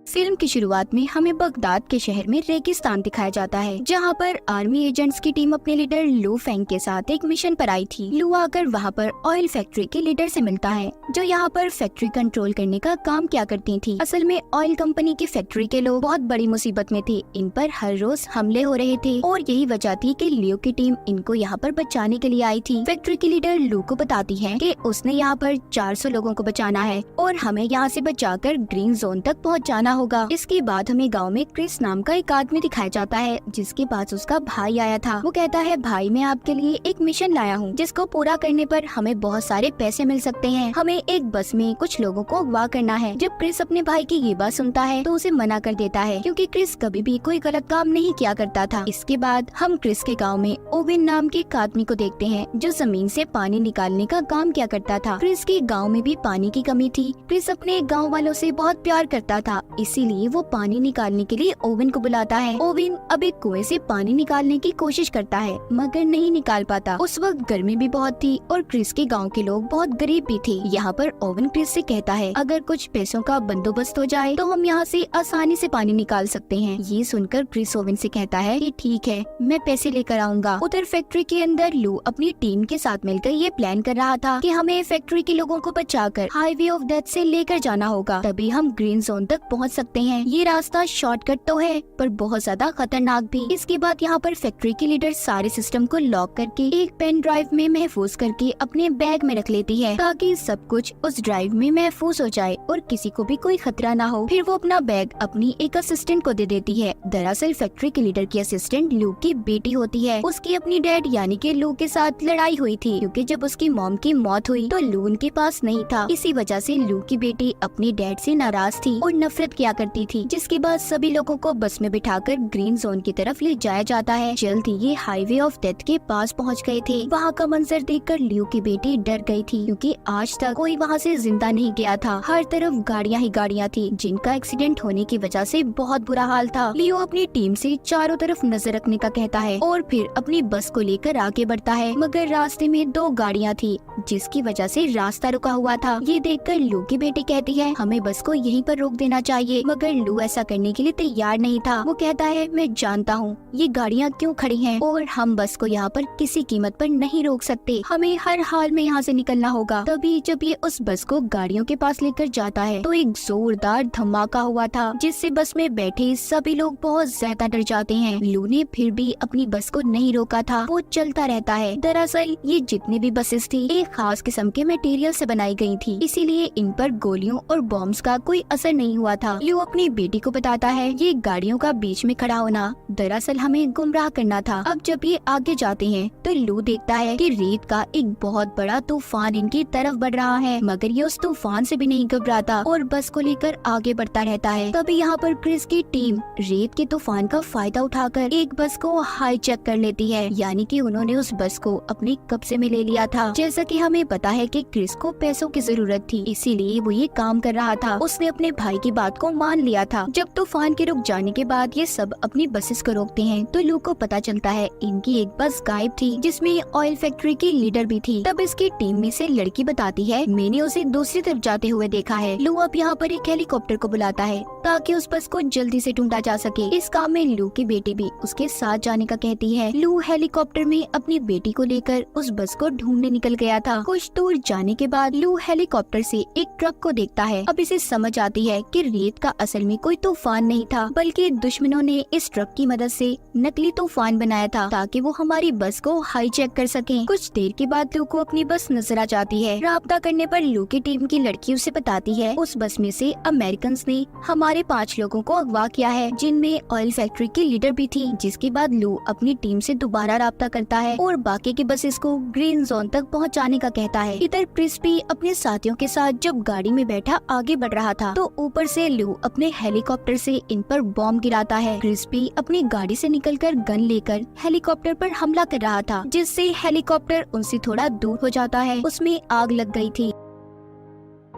Film की शुरुआत में हमें बगदाद के शहर में रेगिस्तान दिखाया जाता है, जहां पर आर्मी एजेंट्स की टीम अपने लीडर लू फेंग के साथ एक मिशन पर आई थी। लू आकर वहां पर ऑयल फैक्ट्री के लीडर से मिलता है, जो यहां पर फैक्ट्री कंट्रोल करने का काम क्या करती थी। असल में ऑयल कंपनी की फैक्ट्री के लोग बहुत बड़ी मुसीबत में थे, इन पर हर रोज हमले हो रहे थे और यही वजह थी कि लियो की टीम इनको यहाँ पर बचाने के लिए आई थी। फैक्ट्री की लीडर लू को बताती है कि उसने यहाँ पर 400 लोगों को बचाना है और हमें यहाँ से बचाकर ग्रीन जोन तक पहुँच जाना होगा। इसके बाद हमें गांव में क्रिस नाम का एक आदमी दिखाया जाता है, जिसके पास उसका भाई आया था। वो कहता है, भाई मैं आपके लिए एक मिशन लाया हूँ, जिसको पूरा करने पर हमें बहुत सारे पैसे मिल सकते हैं। हमें एक बस में कुछ लोगों को अगवा करना है। जब क्रिस अपने भाई की ये बात सुनता है तो उसे मना कर देता है, क्योंकि क्रिस कभी भी कोई गलत काम नहीं किया करता था। इसके बाद हम क्रिस के गाँव में ओवेन नाम के एक आदमी को देखते हैं, जो जमीन से पानी निकालने का काम किया करता था। क्रिस के गाँव में भी पानी की कमी थी। क्रिस अपने गाँव वालों से बहुत प्यार करता था, इसीलिए वो पानी निकालने के लिए ओवेन को बुलाता है। ओवेन अब एक कुएं से पानी निकालने की कोशिश करता है, मगर नहीं निकाल पाता। उस वक्त गर्मी भी बहुत थी और क्रिस के गांव के लोग बहुत गरीब भी थे। यहाँ पर ओवेन क्रिस से कहता है, अगर कुछ पैसों का बंदोबस्त हो जाए तो हम यहाँ से आसानी से पानी निकाल सकते हैं। ये सुनकर क्रिस ओवेन से कहता है कि ठीक है, मैं पैसे लेकर आऊंगा। उधर फैक्ट्री के अंदर लू अपनी टीम के साथ मिलकर ये प्लान कर रहा था कि हमें फैक्ट्री के लोगों को बचाकर हाईवे ऑफ डेथ से लेकर जाना होगा, तभी हम ग्रीन जोन तक पहुँच सकते हैं। ये रास्ता शॉर्टकट तो है, पर बहुत ज्यादा खतरनाक भी। इसके बाद यहाँ पर फैक्ट्री की लीडर सारे सिस्टम को लॉक करके एक पेन ड्राइव में महफूज करके अपने बैग में रख लेती है, ताकि सब कुछ उस ड्राइव में महफूज हो जाए और किसी को भी कोई खतरा ना हो। फिर वो अपना बैग अपनी एक असिस्टेंट को दे देती है। दरअसल फैक्ट्री के लीडर की असिस्टेंट लू की बेटी होती है। उसकी अपनी डैड यानी कि लू के साथ लड़ाई हुई थी, क्योंकि जब उसकी मॉम की मौत हुई तो लू उनके पास नहीं था। इसी वजह से लू की बेटी अपनी डैड से नाराज थी और नफरत किया करती थी। जिसके बाद सभी लोगों को बस में बिठाकर ग्रीन जोन की तरफ ले जाया जाता है। जल्द ही ये हाईवे ऑफ डेथ के पास पहुंच गए थे। वहाँ का मंजर देखकर लियो की बेटी डर गई थी, क्योंकि आज तक कोई वहाँ से जिंदा नहीं गया था। हर तरफ गाड़ियाँ ही गाड़ियाँ थी, जिनका एक्सीडेंट होने की वजह से बहुत बुरा हाल था। लियो अपनी टीम से चारों तरफ नजर रखने का कहता है और फिर अपनी बस को लेकर आगे बढ़ता है, मगर रास्ते में 2 गाड़ियाँ थी, जिसकी वजह से रास्ता रुका हुआ था। ये देखकर लू की बेटी कहती है, हमें बस को यहीं पर रोक देना चाहिए, मगर लू ऐसा करने के लिए तैयार नहीं था। वो कहता है, मैं जानता हूँ ये गाड़ियाँ क्यों खड़ी हैं और हम बस को यहाँ पर किसी कीमत पर नहीं रोक सकते। हमें हर हाल में यहाँ से निकलना होगा। तभी जब ये उस बस को गाड़ियों के पास लेकर जाता है तो एक जोरदार धमाका हुआ था, जिससे बस में बैठे सभी लोग बहुत ज्यादा डर जाते हैं। लू ने फिर भी अपनी बस को नहीं रोका था, वो चलता रहता है। दरअसल ये जितने भी बसेस थी एक खास किस्म के मटेरियल से बनाई गई थी, इसीलिए इन पर गोलियों और बॉम्ब्स का कोई असर नहीं हुआ था। लू अपनी बेटी को बताता है, ये गाड़ियों का बीच में खड़ा होना दरअसल हमें गुमराह करना था। अब जब ये आगे जाते हैं तो लू देखता है कि रेत का एक बहुत बड़ा तूफान इनकी तरफ बढ़ रहा है, मगर ये उस तूफान से भी नहीं घबराता और बस को लेकर आगे बढ़ता रहता है। तभी यहाँ पर क्रिस की टीम रेत के तूफान का फायदा उठाकर एक बस को हाईजैक कर लेती है, यानी कि उन्होंने उस बस को अपने कब्जे में ले लिया था। जैसा कि हमें पता है कि क्रिस को पैसों की जरूरत थी, इसीलिए वो ये काम कर रहा था। उसने अपने भाई की बात को मान लिया था। जब तूफान के रुक जाने के बाद ये सब अपनी बसेस को रोकते हैं तो लू को पता चलता है इनकी एक बस गायब थी, जिसमें ऑयल फैक्ट्री की लीडर भी थी। तब इसकी टीम में से लड़की बताती है, मैंने उसे दूसरी तरफ जाते हुए देखा है। लू अब यहाँ पर एक हेलीकॉप्टर को बुलाता है ताकि उस बस को जल्दी से ढूंढा जा सके। इस काम में लू की बेटी भी उसके साथ जाने का कहती है। लू हेलीकॉप्टर में अपनी बेटी को लेकर उस बस को ढूंढने निकल गया था। कुछ दूर जाने के बाद लू हेलीकॉप्टर से एक ट्रक को देखता है। अब इसे समझ आती है कि रेत का असल में कोई तूफान नहीं था, बल्कि दुश्मनों ने इस ट्रक की मदद से नकली तूफान बनाया था, ताकि वो हमारी बस को हाईजैक कर सकें। कुछ देर के बाद लू को अपनी बस नजर आ जाती है। राब्ता करने पर लू की टीम की लड़की उसे बताती है, उस बस में से अमेरिकन ने हमारे 5 लोगों को अगवा किया है, जिनमें ऑयल फैक्ट्री की लीडर भी थी। जिसके बाद लू अपनी टीम से दोबारा राब्ता करता है और बाकी के बसेस को ग्रीन जोन तक पहुंचाने का कहता है। इधर क्रिस भी अपने साथियों के साथ जब गाड़ी में बैठा आगे बढ़ रहा था तो ऊपर से लू अपने हेलीकॉप्टर से इन पर बॉम्ब गिराता है। क्रिस भी अपनी गाड़ी से निकलकर गन लेकर हेलीकॉप्टर पर हमला कर रहा था, जिससे हेलीकॉप्टर उनसे थोड़ा दूर हो जाता है। उसमें आग लग गई थी।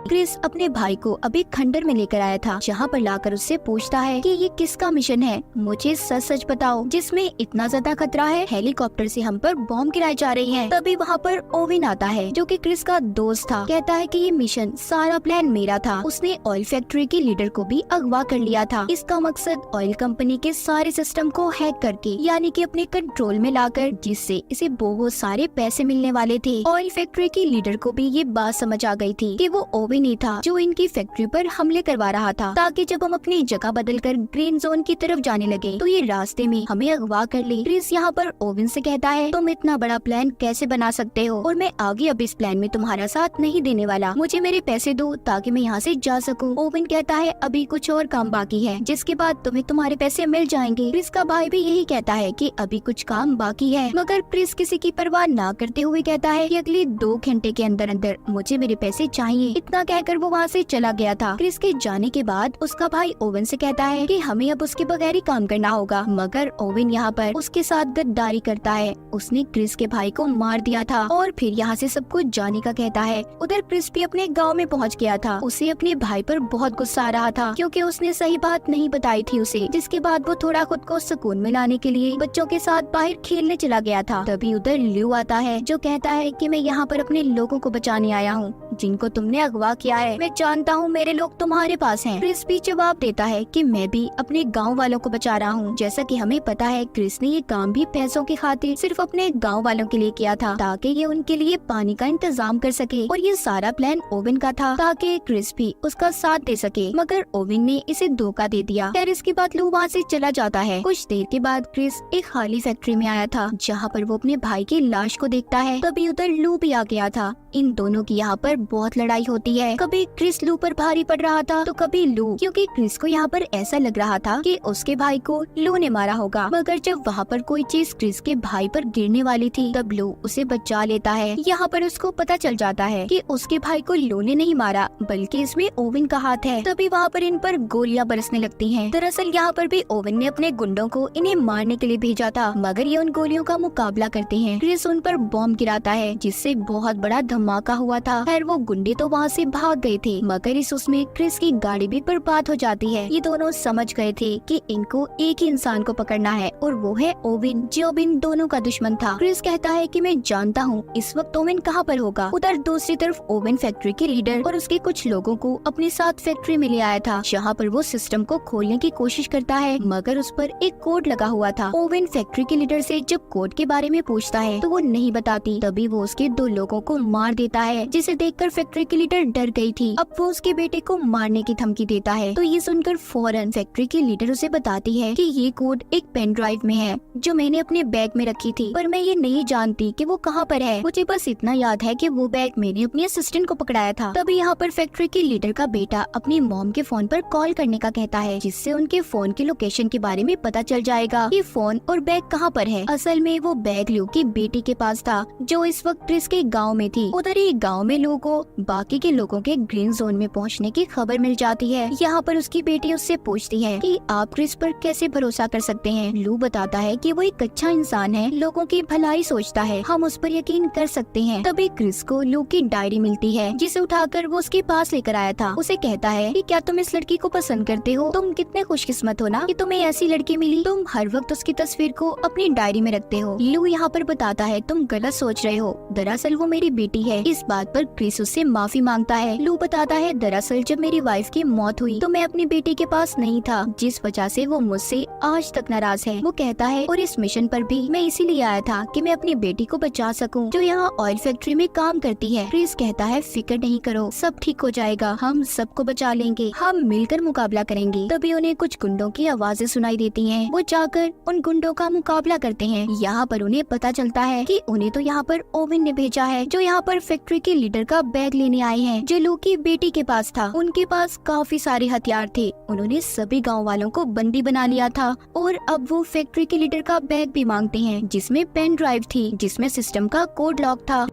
क्रिस अपने भाई को अभी खंडर में लेकर आया था, जहाँ पर लाकर उससे पूछता है कि ये किसका मिशन है, मुझे सच सच बताओ जिसमें इतना ज्यादा खतरा है, हेलीकॉप्टर से हम पर बॉम्ब गिराई जा रही है। तभी वहाँ पर ओवेन आता है जो कि क्रिस का दोस्त था। कहता है कि ये मिशन सारा प्लान मेरा था, उसने ऑयल फैक्ट्री के लीडर को भी अगवा कर लिया था। इसका मकसद ऑयल कंपनी के सारे सिस्टम को हैक करके यानी कि अपने कंट्रोल में लाकर, जिससे इसे बहुत सारे पैसे मिलने वाले थे। ऑयल फैक्ट्री के लीडर को भी ये बात समझ आ गई थी कि वो ओवेन ही था जो इनकी फैक्ट्री पर हमले करवा रहा था, ताकि जब हम अपनी जगह बदलकर ग्रीन जोन की तरफ जाने लगे तो ये रास्ते में हमें अगवा कर ले। क्रिस यहाँ पर ओवेन से कहता है, तुम इतना बड़ा प्लान कैसे बना सकते हो, और मैं आगे अब इस प्लान में तुम्हारा साथ नहीं देने वाला, मुझे मेरे पैसे दो ताकि मैं यहाँ से जा सकूं। ओवेन कहता है, अभी कुछ और काम बाकी है, जिसके बाद तुम्हें तुम्हारे पैसे मिल जाएंगे। क्रिस का भाई भी यही कहता है कि अभी कुछ काम बाकी है, मगर क्रिस किसी की परवाह ना करते हुए कहता है कि अगले 2 घंटे के अंदर अंदर मुझे मेरे पैसे चाहिए। इतना कहकर वो वहाँ से चला गया था। क्रिस के जाने के बाद उसका भाई ओवेन से कहता है कि हमें अब उसके बगैर ही काम करना होगा, मगर ओवेन यहाँ पर उसके साथ गद्दारी करता है। उसने क्रिस के भाई को मार दिया था और फिर यहाँ से सब कुछ जाने का कहता है। उधर क्रिस भी अपने गाँव में पहुँच गया था। उसे अपने भाई पर बहुत गुस्सा आ रहा था क्योंकि उसने सही बात नहीं बताई थी उसे, जिसके बाद वो थोड़ा खुद को सुकून में लाने के लिए बच्चों के साथ बाहर खेलने चला गया था। तभी उधर ल्यू आता है जो कहता है कि मैं यहाँ पर अपने लोगों को बचाने आया हूँ जिनको तुमने अगवा किया है, मैं जानता हूँ मेरे लोग तुम्हारे पास हैं। क्रिस भी जवाब देता है कि मैं भी अपने गांव वालों को बचा रहा हूँ। जैसा कि हमें पता है क्रिस ने ये काम भी पैसों की खातिर सिर्फ अपने गांव वालों के लिए किया था, ताकि ये उनके लिए पानी का इंतजाम कर सके, और ये सारा प्लान ओवेन का था ताकि क्रिस भी उसका साथ दे सके, मगर ओवेन ने इसे धोखा दे दिया। खैर इसके बाद लू वहाँ से चला जाता है। कुछ देर के बाद क्रिस एक खाली फैक्ट्री में आया था जहाँ पर वो अपने भाई की लाश को देखता है। तभी उधर लू भी आ गया था। इन दोनों की यहाँ पर बहुत लड़ाई होती है। कभी क्रिस लू पर भारी पड़ रहा था तो कभी लू, क्योंकि क्रिस को यहाँ पर ऐसा लग रहा था कि उसके भाई को लू ने मारा होगा, मगर जब वहाँ पर कोई चीज क्रिस के भाई पर गिरने वाली थी तब लू उसे बचा लेता है। यहाँ पर उसको पता चल जाता है कि उसके भाई को लू ने नहीं मारा बल्कि इसमें ओवेन का हाथ है। तभी वहाँ पर इन पर गोलियां बरसने लगती हैं। दरअसल यहाँ पर भी ओवेन ने अपने गुंडों को इन्हें मारने के लिए भेजा था, मगर ये उन गोलियों का मुकाबला करते हैं। क्रिस उन पर बॉम्ब गिराता है जिससे बहुत बड़ा धमाका हुआ था। खैर वो गुंडे तो वहाँ से भाग गए थे, मगर इस उसमें क्रिस की गाड़ी भी बर्बाद हो जाती है। ये दोनों समझ गए थे कि इनको एक ही इंसान को पकड़ना है और वो है ओवेन, जो इन दोनों का दुश्मन था। क्रिस कहता है कि मैं जानता हूँ इस वक्त ओवेन कहाँ पर होगा। उधर दूसरी तरफ ओवेन फैक्ट्री के लीडर और उसके कुछ लोगों को अपने साथ फैक्ट्री में ले आया था, जहाँ पर वो सिस्टम को खोलने की कोशिश करता है, मगर उस पर एक कोड लगा हुआ था। ओवेन फैक्ट्री के लीडर से जब कोड के बारे में पूछता है तो वो नहीं बताती। तभी वो उसके 2 लोगों को मार देता है, जिसे देखकर फैक्ट्री की लीडर डर गई थी। अब वो उसके बेटे को मारने की धमकी देता है। तो ये सुनकर फौरन फैक्ट्री की लीडर उसे बताती है कि ये कोड एक पेन ड्राइव में है जो मैंने अपने बैग में रखी थी, पर मैं ये नहीं जानती कि वो कहाँ पर है। मुझे बस इतना याद है कि वो बैग मैंने अपनी असिस्टेंट को पकड़ाया था। तभी यहाँ पर फैक्ट्री की लीडर का बेटा अपनी मॉम के फोन पर कॉल करने का कहता है, जिससे उनके फोन के लोकेशन के बारे में पता चल जाएगा कि फोन और बैग कहाँ पर है। असल में वो बैग लू की बेटी के पास था जो इस वक्त क्रिस के गाँव में थी। उधर ही गाँव में लोगों को बाकी के लोगों के ग्रीन जोन में पहुंचने की खबर मिल जाती है। यहाँ पर उसकी बेटी उससे पूछती है कि आप क्रिस पर कैसे भरोसा कर सकते हैं। लू बताता है कि वो एक अच्छा इंसान है, लोगों की भलाई सोचता है, हम उस पर यकीन कर सकते हैं। तभी क्रिस को लू की डायरी मिलती है जिसे उठाकर वो उसके पास लेकर आया था। उसे कहता है कि क्या तुम इस लड़की को पसंद करते हो? तुम कितने खुशकिस्मत हो ना कि तुम्हें ऐसी लड़की मिली। तुम हर वक्त उसकी तस्वीर को अपनी डायरी में रखते हो। लू यहाँ पर बताता है तुम गलत सोच रहे हो, दरअसल वो मेरी बेटी है। इस बात पर क्रिस उससे माफी मांगता है। लू बताता है दरअसल जब मेरी वाइफ की मौत हुई तो मैं अपनी बेटी के पास नहीं था, जिस वजह से वो मुझसे आज तक नाराज है। वो कहता है और इस मिशन पर भी मैं इसीलिए आया था कि मैं अपनी बेटी को बचा सकूं, जो यहाँ ऑयल फैक्ट्री में काम करती है। क्रिस कहता है फिक्र नहीं करो, सब ठीक हो जाएगा, हम सबको बचा लेंगे, हम मिलकर मुकाबला करेंगे। तभी उन्हें कुछ गुंडों की आवाजें सुनाई देती हैं। वो जाकर उन गुंडों का मुकाबला करते हैं। यहाँ पर उन्हें पता चलता है कि उन्हें तो यहाँ पर ओवेन ने भेजा है, जो यहाँ पर फैक्ट्री के लीडर का बैग लेने आए हैं जो लू की बेटी के पास था। उनके पास काफी सारे हथियार थे। उन्होंने सभी गांव वालों को बंदी बना लिया था और अब वो फैक्ट्री के लीडर का बैग भी मांगते हैं जिसमें पेन ड्राइव थी जिसमें सिस्टम का कोड लॉक था।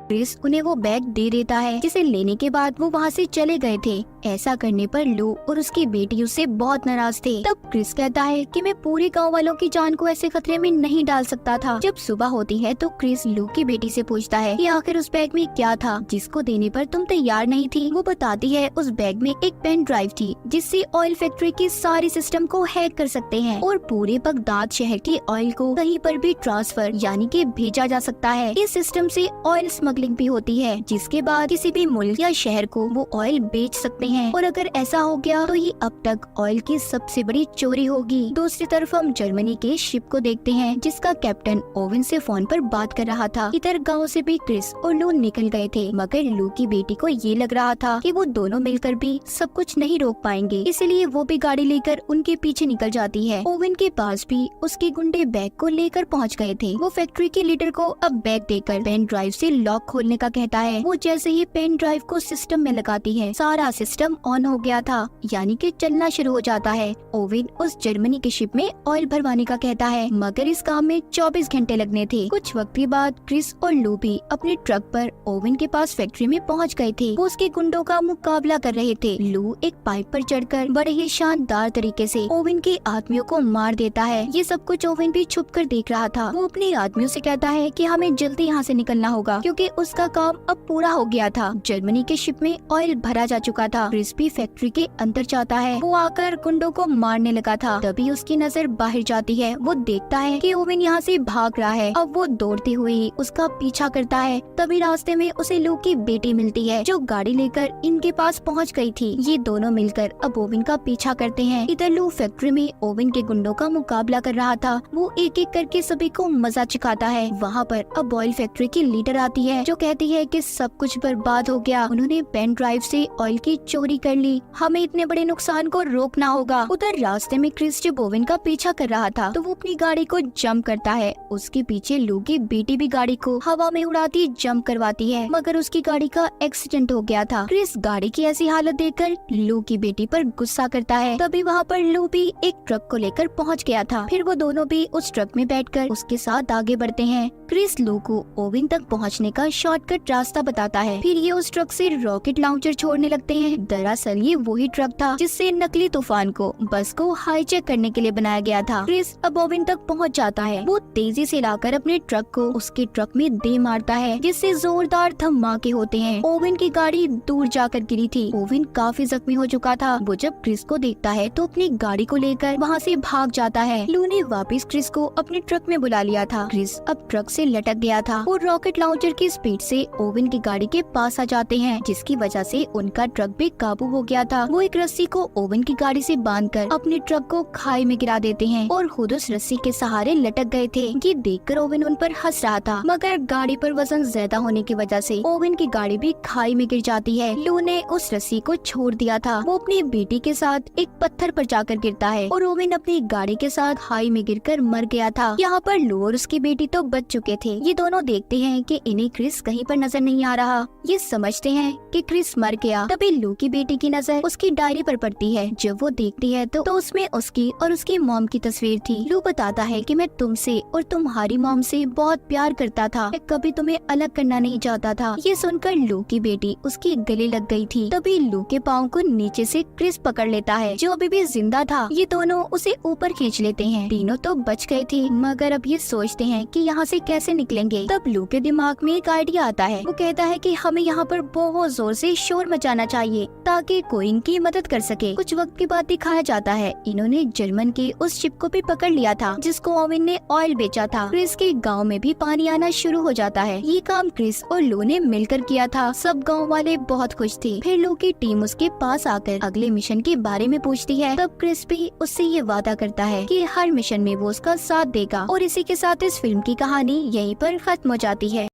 क्रिस उन्हें वो बैग दे देता है, जिसे लेने के बाद वो वहाँ से चले गए थे। ऐसा करने पर लू और उसकी बेटी उससे बहुत नाराज थे। तब क्रिस कहता है कि मैं पूरे गांव वालों की जान को ऐसे खतरे में नहीं डाल सकता था। जब सुबह होती है तो क्रिस लू की बेटी से पूछता है कि आखिर उस बैग में क्या था जिसको देने पर तुम तैयार नहीं थी। वो बताती है उस बैग में एक पेन ड्राइव थी जिससे ऑयल फैक्ट्री की सारी सिस्टम को हैक कर सकते हैं और पूरे बगदाद शहर की ऑयल को कहीं पर भी ट्रांसफर यानी कि भेजा जा सकता है। इस सिस्टम से ऑयल स्मगलिंग भी होती है जिसके बाद किसी भी मुल्क या शहर को वो ऑयल बेच सकते हैं और अगर ऐसा हो गया तो ये अब तक ऑयल की सबसे बड़ी चोरी होगी। दूसरी तरफ हम जर्मनी के शिप को देखते हैं जिसका कैप्टन ओवन से फोन पर बात कर रहा था। इधर गाँव से भी क्रिस और लू निकल गए थे मगर लू की बेटी को ये लग रहा था कि वो दोनों मिलकर भी सब कुछ नहीं रोक पाएंगे, इसलिए वो भी गाड़ी लेकर उनके पीछे निकल जाती है। ओवन के पास भी उसके गुंडे बैग को लेकर पहुंच गए थे। वो फैक्ट्री के लीडर को अब बैग देकर पेन ड्राइव से लॉक खोलने का कहता है। वो जैसे ही पेन ड्राइव को सिस्टम में लगाती है सारा सिस्टम ऑन हो गया था यानी कि चलना शुरू हो जाता है। ओवन उस जर्मनी के शिप में ऑयल भरवाने का कहता है मगर इस काम में 24 घंटे लगने थे। कुछ वक्त के बाद क्रिस और लू भी अपने ट्रक पर ओवन के पास फैक्ट्री में पहुंच गए थे। वो उसके गुंडों का मुकाबला कर रहे थे। लू एक पाइप पर चढ़कर बड़े ही शानदार तरीके से ओवन के आदमियों को मार देता है। ये सब कुछ ओवन भी छुप कर देख रहा था। वो अपने आदमियों से कहता है कि हमें जल्दी यहाँ से निकलना होगा क्योंकि उसका काम अब पूरा हो गया था। जर्मनी के शिप में ऑयल भरा जा चुका था। क्रिस भी फैक्ट्री के अंदर जाता है। वो आकर गुंडों को मारने लगा था। तभी उसकी नजर बाहर जाती है। वो देखता है कि ओवन यहाँ से भाग रहा है। अब वो दौड़ते हुए उसका पीछा करता है। तभी रास्ते में उसे लू की बेटी मिलती है जो गाड़ी लेकर इनके पास पहुँच गयी थी। ये दोनों मिलकर अब ओवन का पीछा करते हैं। इधर लू फैक्ट्री में ओवन के गुंडों का मुकाबला कर रहा था। वो एक एक करके सभी को मजा चखाता है। वहाँ पर अब ऑयल फैक्ट्री की लीडर आती है जो कहती है कि सब कुछ बर्बाद हो गया। उन्होंने पेन ड्राइव से ऑयल की चोरी कर ली। हमें इतने बड़े नुकसान को रोकना होगा। उधर रास्ते में क्रिस जब ओवन का पीछा कर रहा था तो वो अपनी गाड़ी को जंप करता है। उसके पीछे लू की बेटी भी गाड़ी को हवा में उड़ाती जंप करवाती है मगर उसकी गाड़ी का एक्सीडेंट हो गया था। क्रिस गाड़ी की ऐसी हालत देखकर लू की बेटी पर गुस्सा करता है। तभी वहाँ पर लू भी एक ट्रक को लेकर पहुँच गया था। फिर वो दोनों भी उस ट्रक में बैठकर उसके साथ आगे बढ़ते हैं। क्रिस लू को ओवन तक पहुँचने का शॉर्टकट रास्ता बताता है। फिर ये उस ट्रक से रॉकेट लॉन्चर छोड़ने लगते हैं। दरअसल ये वही ट्रक था जिससे नकली तूफान को बस को हाईजैक करने के लिए बनाया गया था। क्रिस अब ओवन तक पहुँच जाता है। वो तेजी से लाकर अपने ट्रक को उसके ट्रक में दे मारता है जिससे जोरदार धमाके होते हैं। ओवन की गाड़ी दूर जाकर गिरी थी। ओवन काफी जख्मी हो चुका था। वो जब क्रिस को देखता है तो अपनी गाड़ी को लेकर वहाँ से भाग जाता है। लू ने वापस क्रिस को अपने ट्रक में बुला लिया था। क्रिस अब ट्रक से लटक गया था। वो रॉकेट लॉन्चर की स्पीड से ओवन की गाड़ी के पास आ जाते हैं जिसकी वजह से उनका ट्रक भी काबू हो गया था। वो एक रस्सी को ओवन की गाड़ी से बांधकर अपने ट्रक को खाई में गिरा देते हैं और खुद उस रस्सी के सहारे लटक गए थे। ये देखकर ओवन उन पर हंस रहा था मगर गाड़ी पर वजन ज्यादा होने की वजह से ओवन की गाड़ी भी खाई में गिर जाती है। लू ने उस रस्सी को छोड़ दिया था। वो अपनी बेटी के साथ एक पत्थर पर जाकर गिरता है और ओवन अपनी गाड़ी के साथ खाई में गिरकर मर गया था। यहाँ पर लू और उसकी बेटी तो बच चुके थे। ये दोनों देखते हैं कि इन्हें क्रिस कहीं पर नजर नहीं आ रहा। ये समझते हैं कि क्रिस मर गया। तभी लू की बेटी की नजर उसकी डायरी पर पड़ती है। जब वो देखती है तो उसमें उसकी और उसकी मॉम की तस्वीर थी। लू बताता है कि मैं तुमसे और तुम्हारी मॉम से बहुत प्यार करता था। मैं कभी तुम्हें अलग करना नहीं चाहता था। ये सुनकर लू की बेटी उसके गले लग गई थी। तभी लू के पाँव को नीचे से क्रिस पकड़ लेता है जो अभी भी जिंदा था। ये दोनों उसे ऊपर खींच लेते हैं। तीनों तो बच गए थे मगर अब ये सोचते हैं कि यहाँ से कैसे निकलेंगे। तब लू के दिमाग में एक आइडिया आता है। वो कहता है कि हमें यहाँ पर बहुत जोर से शोर मचाना चाहिए ताकि कोई इनकी मदद कर सके। कुछ वक्त के बाद दिखाया जाता है इन्होंने जर्मन के उस शिप को भी पकड़ लिया था जिसको ओवन ने ऑयल बेचा था। क्रिस के गाँव में भी पानी आना शुरू हो जाता है। ये काम क्रिस और लू ने मिलकर किया था। सब गाँव वाले बहुत खुश थे। फिर लू की टीम उसके पास आकर अगले मिशन के बारे में पूछती है। तब क्रिस भी उससे ये वादा करता है कि हर मिशन में वो उसका साथ देगा। और इसी के साथ इस फिल्म की कहानी यहीं पर खत्म हो जाती है।